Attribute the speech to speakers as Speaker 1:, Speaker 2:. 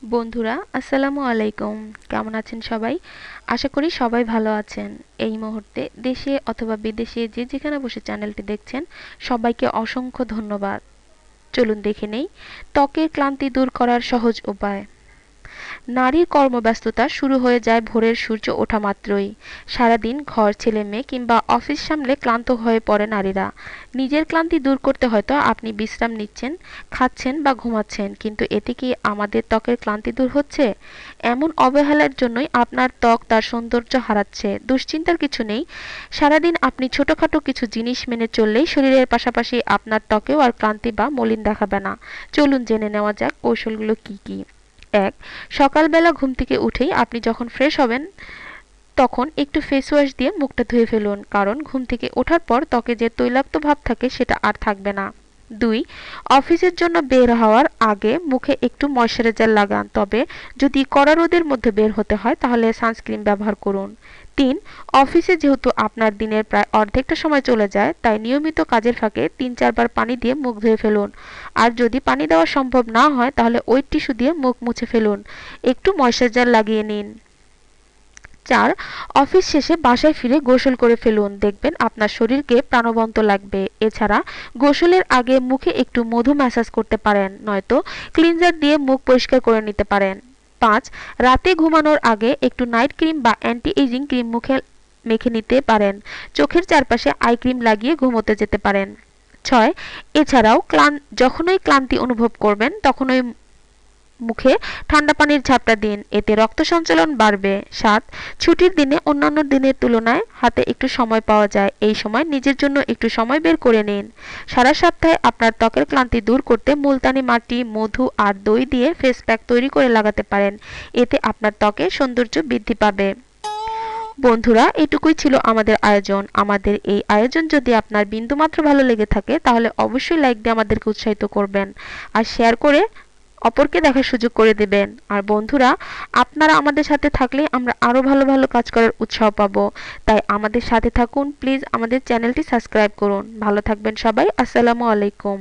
Speaker 1: বন্ধুরা আসসালামু আলাইকুম। কেমন আছেন সবাই? আশা করি সবাই ভালো আছেন। এই মুহূর্তে দেশে অথবা বিদেশে যে যেখানে বসে চ্যানেলটি দেখছেন সবাইকে অসংখ্য ধন্যবাদ। চলুন দেখে নেই ত্বকের ক্লান্তি দূর করার সহজ উপায়। নারীর কর্মব্যস্ততা শুরু হয়ে যায় ভোরের সূর্য ওঠা মাত্রই। সারাদিন ঘর ছেলেমেয়ে কিংবা অফিস সামলে ক্লান্ত হয়ে পড়ে নারীরা। নিজের ক্লান্তি দূর করতে হয়তো আপনি বিশ্রাম নিচ্ছেন, খাচ্ছেন বা ঘুমাচ্ছেন, কিন্তু এতে কি আমাদের ত্বকের ক্লান্তি দূর হচ্ছে? এমন অবহেলার জন্যই আপনার ত্বক তার সৌন্দর্য হারাচ্ছে। দুশ্চিন্তার কিছু নেই। সারাদিন আপনি ছোটখাটো কিছু জিনিস মেনে চললেই শরীরের পাশাপাশি আপনার ত্বকেও আর ক্লান্তি বা মলিন দেখাবে না। চলুন জেনে নেওয়া যাক কৌশলগুলো কি কি। ১. সকালবেলা ঘুম থেকে উঠেই আপনি যখন ফ্রেশ হবেন তখন একটু ফেস ওয়াশ দিয়ে মুখটা ধুয়ে ফেলুন, কারণ ঘুম থেকে ওঠার পর ত্বকে যে তৈলাক্ত ভাব থাকে সেটা আর থাকবে না। ২. অফিসের জন্য বের হওয়ার আগে মুখে একটু ময়শ্চারাইজার লাগান, তবে যদি কড়া রোদের মধ্যে বের হতে হয় তাহলে সানস্ক্রিন ব্যবহার করুন। ৩. অফিসে যেহেতু আপনার দিনের প্রায় অর্ধেকটা সময় চলে যায়, তাই নিয়মিত কাজের ফাঁকে ৩-৪ বার পানি দিয়ে মুখ ধুয়ে ফেলুন। আর যদি পানি দেওয়া সম্ভব না হয় তাহলে ওয়েট টিস্যু দিয়ে মুখ মুছে ফেলুন। একটু ময়শ্চারাইজার লাগিয়ে নিন। ৪. অফিস শেষে বাসায় ফিরে গোসল করে ফেলুন, দেখবেন আপনার শরীরকে প্রাণবন্ত লাগবে। এছাড়া গোসলের আগে মুখে একটু মধু ম্যাসাজ করতে পারেন, নয়তো ক্লিনজার দিয়ে মুখ পরিষ্কার করে নিতে পারেন। ৫. রাতে ঘুমানোর আগে একটু নাইট ক্রিম বা অ্যান্টি এজিং ক্রিম মুখে মেখে নিতে পারেন। চোখের চারপাশে আই ক্রিম লাগিয়ে ঘুমোতে যেতে পারেন। ৬. এছাড়াও যখনই ক্লান্তি অনুভব করবেন তখনই মুখে ঠান্ডা পানির ঝাপটা দিন, এতে রক্ত সঞ্চালন বাড়বে। ৭. ছুটির দিনে অন্যান্য দিনের তুলনায় হাতে একটু সময় পাওয়া যায়, এই সময় নিজের জন্য একটু সময় বের করে নিন। সারা সপ্তাহে আপনার ত্বকের ক্লান্তি দূর করতে মুলতানি মাটি, মধু আর দই দিয়ে ফেস প্যাক তৈরি করে লাগাতে পারেন, এতে আপনার ত্বকের সৌন্দর্য বৃদ্ধি পাবে। বন্ধুরা, এটুকুই ছিল আমাদের আয়োজন। আমাদের এই আয়োজন যদি আপনার বিন্দুমাত্র ভালো লেগে থাকে তাহলে অবশ্যই লাইক দিয়ে আমাদেরকে উৎসাহিত করবেন আর শেয়ার করে অপরকে দেখার সুযোগ করে দেবেন। আর বন্ধুরা, আপনারা আমাদের সাথে থাকলে আমরা আরো ভালো ভালো কাজ করার উৎসাহ পাবো। তাই আমাদের সাথে থাকুন, প্লিজ আমাদের চ্যানেলটি সাবস্ক্রাইব করুন। ভালো থাকবেন সবাই। আসসালামু আলাইকুম।